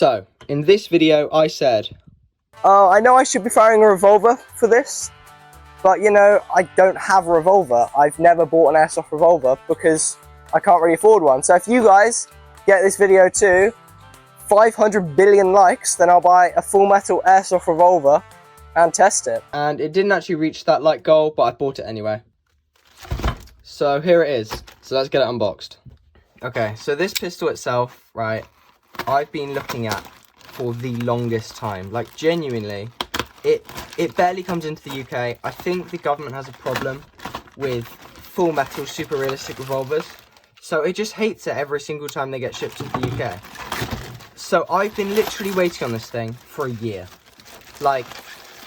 So, in this video I said, I know I should be firing a revolver for this, but you know, I don't have a revolver. I've never bought an airsoft revolver because I can't really afford one. So if you guys get this video to 500 billion likes, then I'll buy a full metal airsoft revolver and test it. And it didn't actually reach that like goal, but I bought it anyway. So here it is. So let's get it unboxed. Okay, so this pistol itself, right, I've been looking at for the longest time. Like, genuinely, it barely comes into the UK. I think the government has a problem with full metal, super realistic revolvers. So it just hates it every single time they get shipped into the UK. So I've been literally waiting on this thing for a year. Like,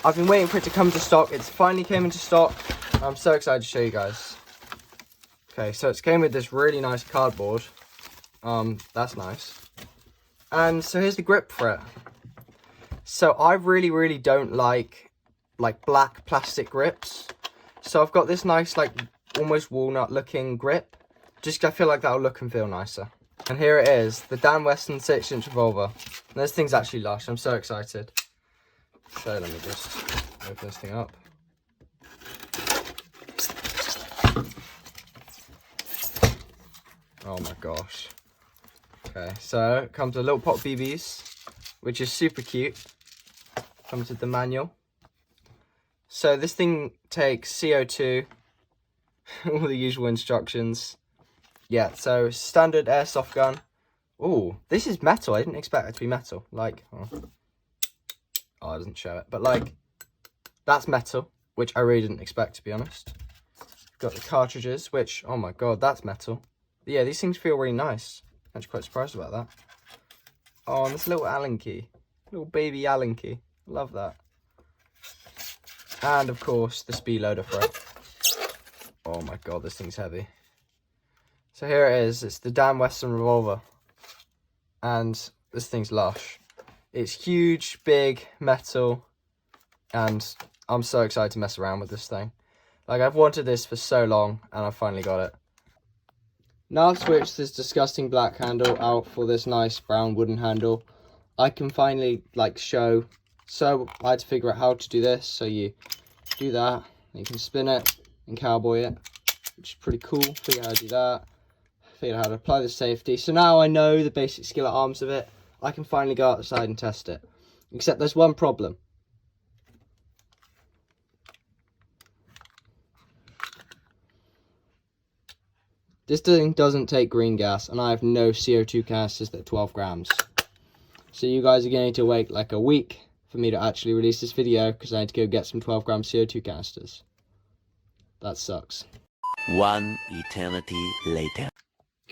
I've been waiting for it to come to stock. It's finally came into stock. I'm so excited to show you guys. Okay, so it's came with this really nice cardboard. That's nice. And so here's the grip for it. So I really don't like black plastic grips. So I've got this nice, like, almost walnut looking grip. Just 'cause I feel like that'll look and feel nicer. And here it is, the Dan Weston 6-inch revolver. And this thing's actually lush. I'm so excited. So let me just open this thing up. Oh my gosh. Okay, so it comes with a little pot of BBs, which is super cute. Comes with the manual. So this thing takes CO2, all the usual instructions. Yeah, so standard airsoft gun. Ooh, this is metal. I didn't expect it to be metal. Like, oh, it doesn't show it. But like, that's metal, which I really didn't expect, to be honest. Got the cartridges, which, oh my god, that's metal. Yeah, these things feel really nice. I'm actually quite surprised about that. Oh, and this little Allen key. Little baby Allen key. Love that. And, of course, the speed loader for it. Oh my god, this thing's heavy. So here it is. It's the Dan Weston revolver. And this thing's lush. It's huge, big, metal. And I'm so excited to mess around with this thing. Like, I've wanted this for so long, and I finally got it. Now I've switched this disgusting black handle out for this nice brown wooden handle. I can finally, like, show. So I had to figure out how to do this. So you do that, and you can spin it and cowboy it, which is pretty cool. Figure out how to do that. Figure out how to apply the safety. So now I know the basic skill at arms of it. I can finally go outside and test it. Except there's one problem. This thing doesn't take green gas, and I have no CO2 canisters that are 12 grams. So you guys are going to wait like a week for me to actually release this video, because I need to go get some 12 gram CO2 canisters. That sucks. One eternity later.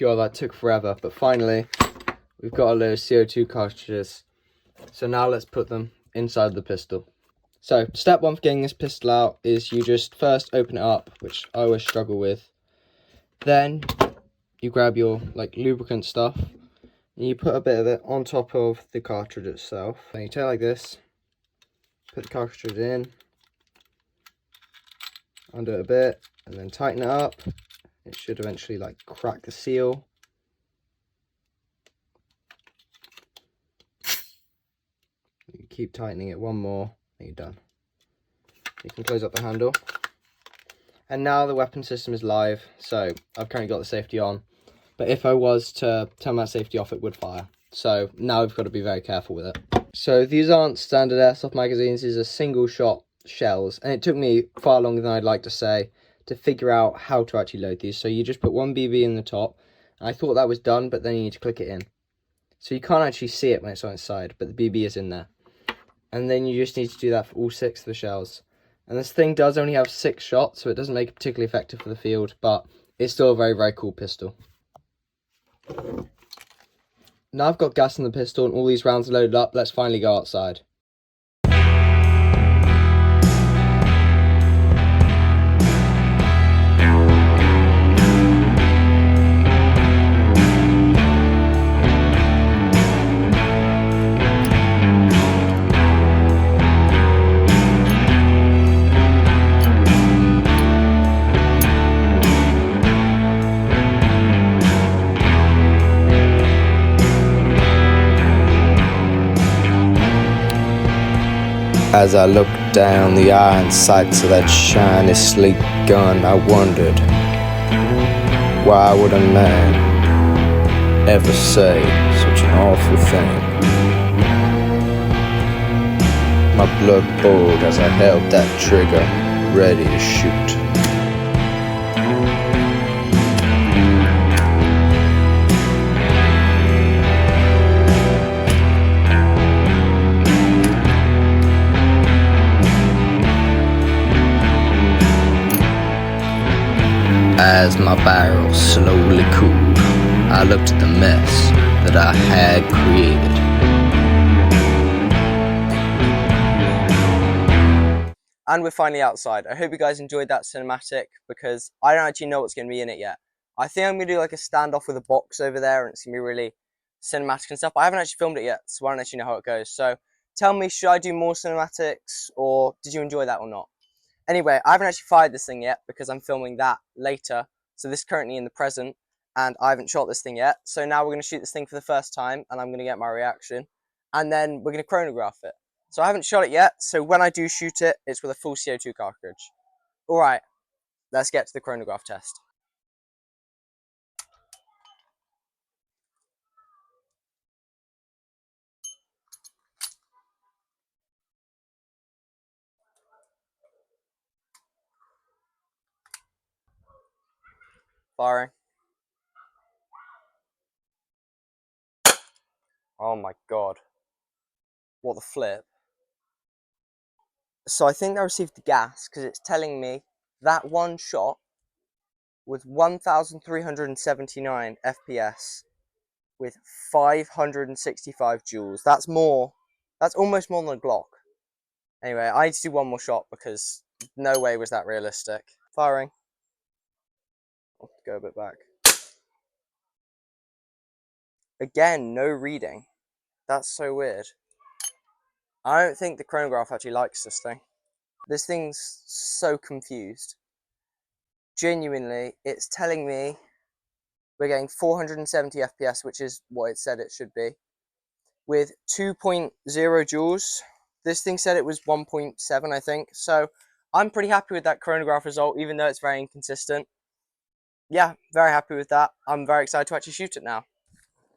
God, that took forever, but finally, we've got a load of CO2 cartridges. So now let's put them inside the pistol. So, step one for getting this pistol out is you just first open it up, which I always struggle with. Then you grab your like lubricant stuff and you put a bit of it on top of the cartridge itself. Then you take it like this, put the cartridge in, undo it a bit, and then tighten it up. It should eventually like crack the seal. You keep tightening it one more, and you're done. You can close up the handle. And now the weapon system is live, so I've currently got the safety on. But if I was to turn that safety off, it would fire. So now we've got to be very careful with it. So these aren't standard airsoft magazines, these are single shot shells. And it took me far longer than I'd like to say to figure out how to actually load these. So you just put one BB in the top. And I thought that was done, but then you need to click it in. So you can't actually see it when it's on its side, but the BB is in there. And then you just need to do that for all 6 of the shells. And this thing does only have 6 shots, so it doesn't make it particularly effective for the field, but it's still a very cool pistol. Now I've got gas in the pistol and all these rounds are loaded up, let's finally go outside. As I looked down the iron sights of that shiny sleek gun, I wondered, why would a man ever say such an awful thing? My blood boiled as I held that trigger, ready to shoot. As my barrel slowly cooled, I looked at the mess that I had created. And we're finally outside. I hope you guys enjoyed that cinematic because I don't actually know what's going to be in it yet. I think I'm going to do like a standoff with a box over there and it's going to be really cinematic and stuff. But I haven't actually filmed it yet, so I don't actually know how it goes. So tell me, should I do more cinematics or did you enjoy that or not? Anyway, I haven't actually fired this thing yet because I'm filming that later. So this is currently in the present and I haven't shot this thing yet. So now we're going to shoot this thing for the first time and I'm going to get my reaction. And then we're going to chronograph it. So I haven't shot it yet. So when I do shoot it, it's with a full CO2 cartridge. All right, let's get to the chronograph test. Firing. Oh my God. What the flip. So I think I received the gas because it's telling me that one shot with 1,379 FPS with 565 joules. That's more, that's almost more than a Glock. Anyway, I need to do one more shot because no way was that realistic. Firing. I'll go a bit back. Again, no reading. That's so weird. I don't think the chronograph actually likes this thing. This thing's so confused. Genuinely, it's telling me we're getting 470 FPS, which is what it said it should be, with 2.0 joules. This thing said it was 1.7, I think. So I'm pretty happy with that chronograph result, even though it's very inconsistent. Yeah, very happy with that. I'm very excited to actually shoot it now.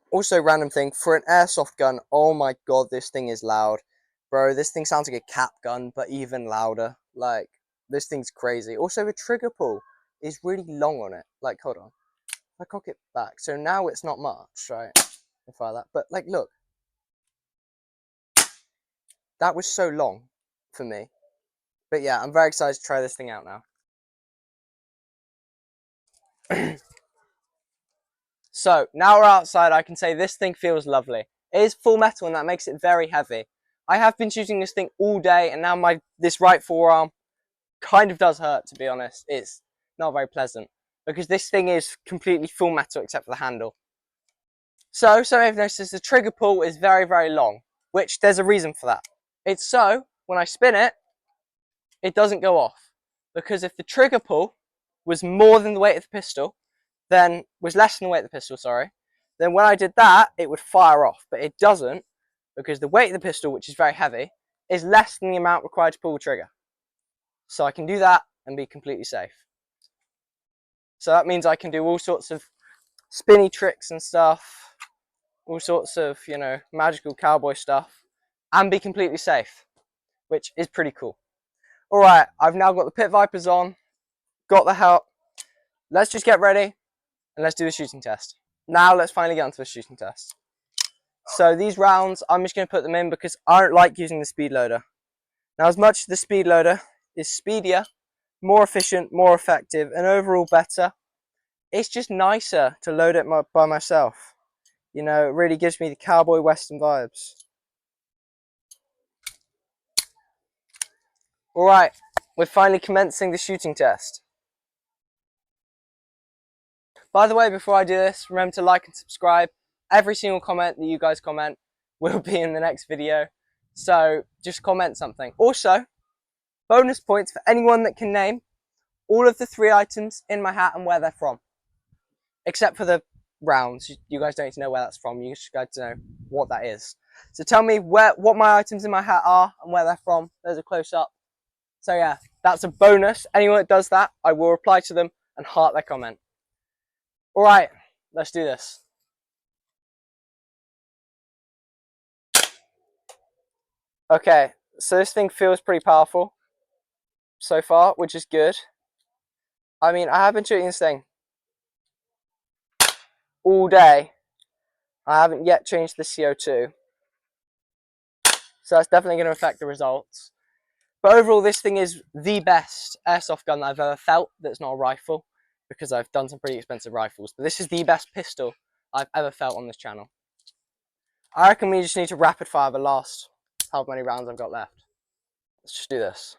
Also, random thing, for an airsoft gun, oh my God, this thing is loud. Bro, this thing sounds like a cap gun, but even louder. Like, this thing's crazy. Also, the trigger pull is really long on it. Like, hold on. I cock it back. So now it's not much, right? I fire that. But, like, look. That was so long for me. But yeah, I'm very excited to try this thing out now. So, now we're outside, I can say this thing feels lovely. It is full metal and that makes it very heavy. I have been shooting this thing all day and now this right forearm kind of does hurt, to be honest. It's not very pleasant because this thing is completely full metal except for the handle. So I've noticed the trigger pull is very, very long, which there's a reason for that. It's so, when I spin it, it doesn't go off. Because if the trigger pull was more than the weight of the pistol, then was less than the weight of the pistol, sorry, then when I did that, it would fire off. But it doesn't, because the weight of the pistol, which is very heavy, is less than the amount required to pull the trigger. So I can do that and be completely safe. So that means I can do all sorts of spinny tricks and stuff, all sorts of, you know, magical cowboy stuff, and be completely safe, which is pretty cool. All right, I've now got the pit vipers on, got the help. Let's just get ready and let's do the shooting test. Now let's finally get onto the shooting test. So these rounds, I'm just going to put them in because I don't like using the speed loader. Now, as much as the speed loader is speedier, more efficient, more effective, and overall better, it's just nicer to load it by myself. You know, it really gives me the cowboy western vibes. All right, we're finally commencing the shooting test. By the way, before I do this, remember to like and subscribe. Every single comment that you guys comment will be in the next video. So just comment something. Also, bonus points for anyone that can name all of the 3 items in my hat and where they're from. Except for the rounds. You guys don't need to know where that's from. You just got to know what that is. So tell me what my items in my hat are and where they're from. There's a close up. So yeah, that's a bonus. Anyone that does that, I will reply to them and heart their comment. All right, let's do this. Okay, so this thing feels pretty powerful so far, which is good. I mean, I have been shooting this thing all day. I haven't yet changed the CO2. So that's definitely going to affect the results. But overall, this thing is the best airsoft gun that I've ever felt that's not a rifle, because I've done some pretty expensive rifles. But this is the best pistol I've ever felt on this channel. I reckon we just need to rapid fire the last however many rounds I've got left. Let's just do this.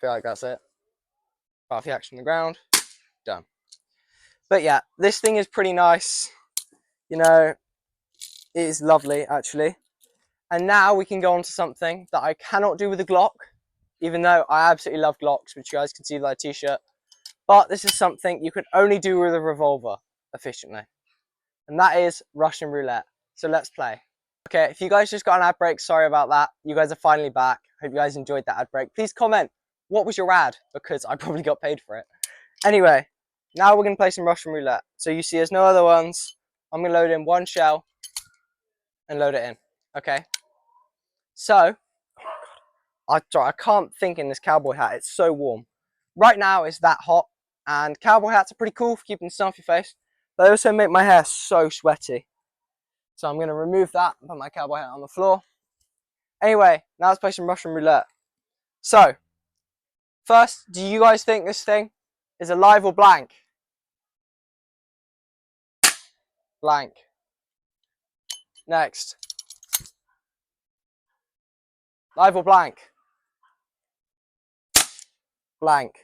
Feel like that's it. Half the action on the ground. Done. But yeah, this thing is pretty nice. You know, it is lovely actually. And now we can go on to something that I cannot do with a Glock, even though I absolutely love Glocks, which you guys can see by the t-shirt. But this is something you can only do with a revolver efficiently. And that is Russian roulette. So let's play. Okay, if you guys just got an ad break, sorry about that. You guys are finally back. Hope you guys enjoyed that ad break. Please comment, what was your ad? Because I probably got paid for it. Anyway, now we're going to play some Russian roulette. So you see there's no other ones. I'm going to load in one shell and load it in. Okay. So, I can't think in this cowboy hat. It's so warm. Right now it's that hot. And cowboy hats are pretty cool for keeping the sun off your face. But they also make my hair so sweaty. So I'm going to remove that and put my cowboy hat on the floor. Anyway, now let's play some Russian roulette. So, first, do you guys think this thing is alive or blank? Blank. Next. Live or blank? Blank.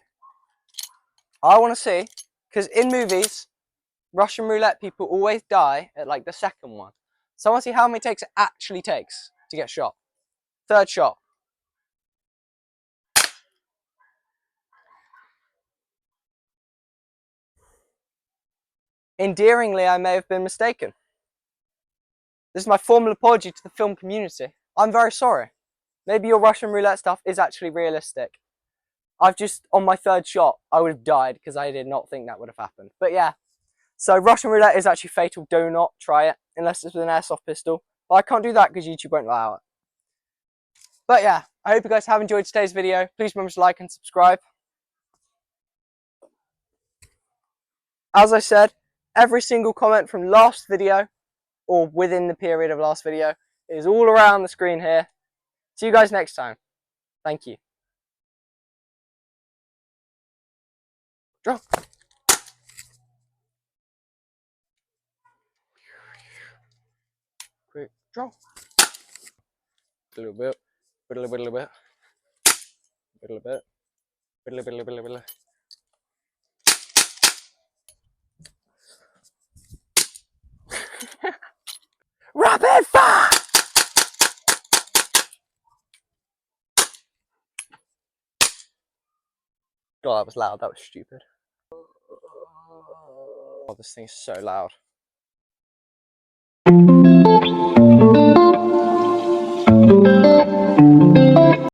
I want to see, because in movies, Russian roulette people always die at like the second one. So I want to see how many takes it actually takes to get shot. Third shot. Endearingly, I may have been mistaken. This is my formal apology to the film community. I'm very sorry. Maybe your Russian roulette stuff is actually realistic. I've just, on my third shot, I would have died because I did not think that would have happened. But yeah, so Russian roulette is actually fatal. Do not try it unless it's with an airsoft pistol. But I can't do that because YouTube won't allow it. But yeah, I hope you guys have enjoyed today's video. Please remember to like and subscribe. As I said, every single comment from last video, or within the period of last video, is all around the screen here. See you guys next time. Thank you. Drop. Quick draw. A little bit, a little bit, a little bit, a little bit, a little bit, a little bit, a little bit. Rapid fire! God, that was loud. That was stupid. Oh, this thing's so loud.